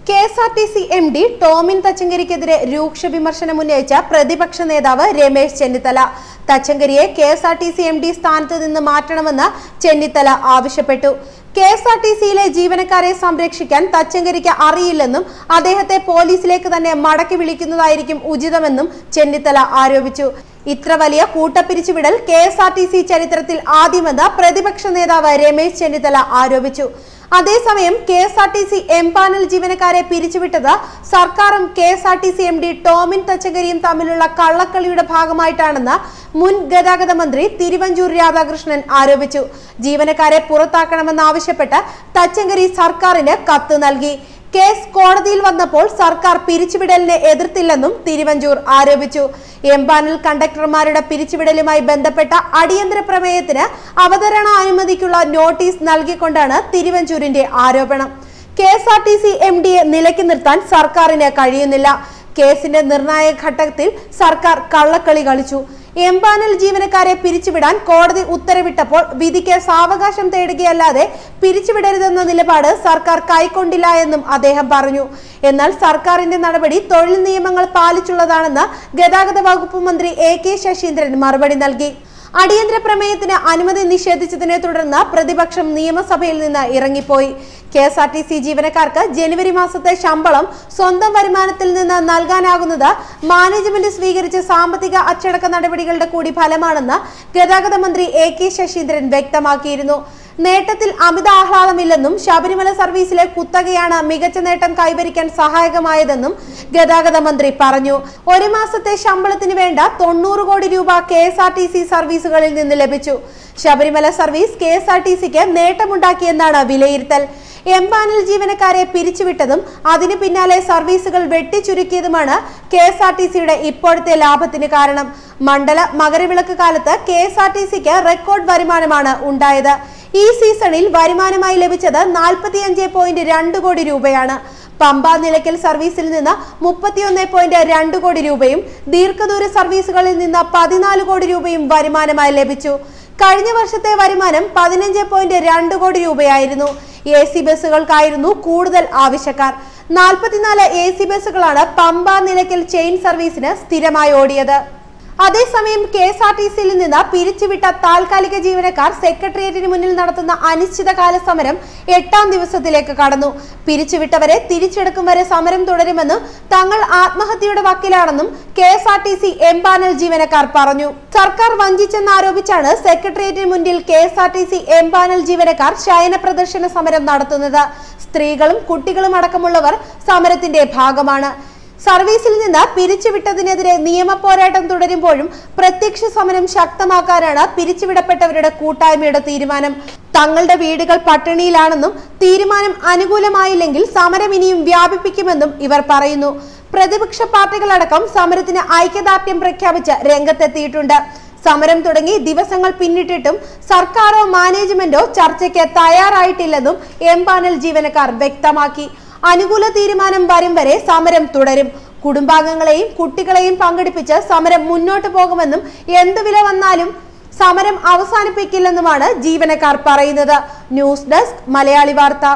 KSRTC MD Tomin തച്ചങ്കരിക്കെതിരെ രൂക്ഷ വിമർശനം ഉന്നയിച്ച പ്രതിപക്ഷ നേതാവ് രമേശ് ചെന്നിത്തല തച്ചങ്കരിയെ KSRTC MD സ്ഥാനത്ത് നിന്ന് മാറ്റണമെന്ന് ചെന്നിത്തല ആവശ്യപ്പെട്ടു. KSRTCയിലെ ജീവനക്കാരെ സംരക്ഷിക്കാൻ തച്ചങ്കരിക്ക് അറിയില്ലെന്നും അദ്ദേഹത്തെ പോലീസിലേക്ക് തന്നെ മടക്കി വിളിക്കുന്നതായിരിക്കും ഉചിതമെന്നും ചെന്നിത്തല ആരോപിച്ചു. ഇത്ര വലിയ കൂട്ടപ്പിരിച്ചുവിടൽ KSRTC ചരിത്രത്തിൽ ആദ്യമെന്ന് പ്രതിപക്ഷ നേതാവ് രമേശ് ചെന്നിത്തല ആരോപിച്ചു. അതേസമയം KSRTC എംപാനൽ ജീവനക്കാരെ പിരിച്ചുവിട്ടത് സർക്കാരും KSRTC MD ടോമിൻ തച്ചങ്കരിയും തമ്മിലുള്ള കള്ളക്കളിയുടെ ഭാഗമായിട്ടാണെന്ന് മുൻ ഗതാഗത മന്ത്രി തിരുവഞ്ചൂർ രാധാകൃഷ്ണൻ ആരോപിച്ചു. ജീവനക്കാരെ പുറത്താക്കണമെന്നാവശ്യപ്പെട്ട് തച്ചങ്കരി സർക്കാരിന് കത്ത് നൽകി. കേസ് കോടതിയിൽ വന്നപ്പോൾ സർക്കാർ പിരിച്ചുവിടലിനെ എതിർത്തില്ലെന്നും തിരുവഞ്ചൂർ ആരോപിച്ചു. എംപാനൽ കണ്ടക്ടർമാരുടെ പിരിച്ചുവിടലുമായി ബന്ധപ്പെട്ട അടിയന്തര പ്രമേയത്തിന് അവതരണ അനുമതിക്കുള്ള നോട്ടീസ് നൽകിക്കൊണ്ടാണ് തിരുവഞ്ചൂരിന്റെ ആരോപണം. KSRTC MDയെ നിലയ്ക്ക് നിർത്താൻ സർക്കാരിന് കഴിയുന്നില്ല. കേസിന്റെ നിർണായക ഘട്ടത്തിൽ സർക്കാർ കള്ളക്കളി കളിച്ചു. എംപാനൽ ജീവനക്കാരെ പിരിച്ചുവിടാൻ കോടതി ഉത്തരവിട്ടപ്പോൾ വിധിക്ക് സാവകാശം തേടുകയല്ലാതെ പിരിച്ചുവിടരുതെന്ന നിലപാട് സർക്കാർ കൈക്കൊണ്ടില്ല എന്നും അദ്ദേഹം പറഞ്ഞു. എന്നാൽ സർക്കാരിന്റെ നടപടി തൊഴിൽ നിയമങ്ങൾ പാലിച്ചുള്ളതാണെന്ന് ഗതാഗത വകുപ്പ് മന്ത്രി AK ശശീന്ദ്രൻ മറുപടി നൽകി. അടിയന്തര പ്രമേയത്തിന് അനുമതി നിഷേധിച്ചതിനെ തുടർന്ന് പ്രതിപക്ഷം നിയമസഭയിൽ നിന്ന് ഇറങ്ങിപ്പോയി. KSRTC ജീവനക്കാർക്ക് ജനുവരി മാസത്തെ ശമ്പളം സ്വന്തം വരുമാനത്തിൽ നിന്ന് നൽകാനാകുന്നത് മാനേജ്മെന്റ് സ്വീകരിച്ച സാമ്പത്തിക അച്ചടക്ക നടപടികളുടെ കൂടി ഫലമാണെന്ന് ഗതാഗത മന്ത്രി AK ശശീന്ദ്രൻ വ്യക്തമാക്കിയിരുന്നു. നേട്ടത്തിൽ അമിത ആഹ്ലാദമില്ലെന്നും ശബരിമല സർവീസിലെ കുത്തകയാണ് മികച്ച നേട്ടം കൈവരിക്കാൻ സഹായകമായതെന്നും ഗതാഗത മന്ത്രി പറഞ്ഞു. ഒരു മാസത്തെ ശമ്പളത്തിന് വേണ്ട 90 കോടി രൂപ KSRTC സർവീസുകളിൽ നിന്ന് ലഭിച്ചു. ശബരിമല സർവീസ് KSRTCക്ക് നേട്ടമുണ്ടാക്കിയെന്നാണ് വിലയിരുത്തൽ. എംപാനൽ ജീവനക്കാരെ പിരിച്ചുവിട്ടതും അതിനു പിന്നാലെ സർവീസുകൾ വെട്ടിച്ചുരുക്കിയതുമാണ് KSRTCയുടെ ഇപ്പോഴത്തെ ലാഭത്തിന് കാരണം. മണ്ഡല മകരവിളക്ക് കാലത്ത് KSRTCക്ക് റെക്കോർഡ് വരുമാനമാണ് ഉണ്ടായത്. ഈ സീസണിൽ വരുമാനമായി ലഭിച്ചത് 45.2 കോടി രൂപയാണ്. പമ്പ നിലയ്ക്കൽ സർവീസിൽ നിന്ന് 31.2 കോടി രൂപയും ദീർഘദൂര സർവീസുകളിൽ നിന്ന് 14 കോടി രൂപയും വരുമാനമായി ലഭിച്ചു. കഴിഞ്ഞ വർഷത്തെ വരുമാനം 15.2 കോടി രൂപയായിരുന്നു. AC ബസ്സുകൾക്കായിരുന്നു കൂടുതൽ ആവശ്യക്കാർ. 44 AC ബസ്സുകളാണ് പമ്പ നിലയ്ക്കൽ ചെയിൻ സർവീസിന് സ്ഥിരമായി ഓടിയത്. അതേസമയം KSRTCയിൽ നിന്ന് പിരിച്ചുവിട്ട താൽക്കാലിക ജീവനക്കാർ സെക്രട്ടേറിയറ്റിന് മുന്നിൽ നടത്തുന്ന അനിശ്ചിതകാല സമരം 8ാം ദിവസത്തിലേക്ക് കടന്നു. പിരിച്ചുവിട്ടവരെ തിരിച്ചെടുക്കും വരെ സമരം തുടരുമെന്നും തങ്ങൾ ആത്മഹത്യയുടെ വക്കിലാണെന്നും KSRTC എംപാനൽ ജീവനക്കാർ പറഞ്ഞു. സർക്കാർ വഞ്ചിച്ചെന്നാരോപിച്ചാണ് സെക്രട്ടേറിയറ്റിന് മുന്നിൽ KSRTC എംപാനൽ ജീവനക്കാർ ശയന പ്രദർശന സമരം നടത്തുന്നത്. സ്ത്രീകളും കുട്ടികളും അടക്കമുള്ളവർ സമരത്തിന്റെ ഭാഗമാണ്. സർവീസിൽ നിന്ന് പിരിച്ചുവിട്ടതിനെതിരെ നിയമ പോരാട്ടം തുടരുമ്പോഴും പ്രത്യക്ഷ സമരം ശക്തമാക്കാനാണ് പിരിച്ചുവിടപ്പെട്ടവരുടെ കൂട്ടായ്മയുടെ തീരുമാനം. തങ്ങളുടെ വീടുകൾ പട്ടിണിയിലാണെന്നും തീരുമാനം അനുകൂലമായില്ലെങ്കിൽ സമരം ഇനിയും വ്യാപിപ്പിക്കുമെന്നും ഇവർ പറയുന്നു. പ്രതിപക്ഷ പാർട്ടികളടക്കം സമരത്തിന് ഐക്യദാർഢ്യം പ്രഖ്യാപിച്ച് രംഗത്തെത്തിയിട്ടുണ്ട്. സമരം തുടങ്ങി ദിവസങ്ങൾ പിന്നിട്ടിട്ടും സർക്കാരോ മാനേജ്മെന്റോ ചർച്ചയ്ക്ക് തയ്യാറായിട്ടില്ലെന്നും എംപാനൽ ജീവനക്കാർ വ്യക്തമാക്കി. അനുകൂല തീരുമാനം വരും വരെ സമരം തുടരും. കുടുംബാംഗങ്ങളെയും കുട്ടികളെയും പങ്കെടുപ്പിച്ച് സമരം മുന്നോട്ട് പോകുമെന്നും എന്തു വില വന്നാലും സമരം അവസാനിപ്പിക്കില്ലെന്നുമാണ് ജീവനക്കാർ പറയുന്നത്. ന്യൂസ് ഡെസ്ക് മലയാളി വാർത്ത.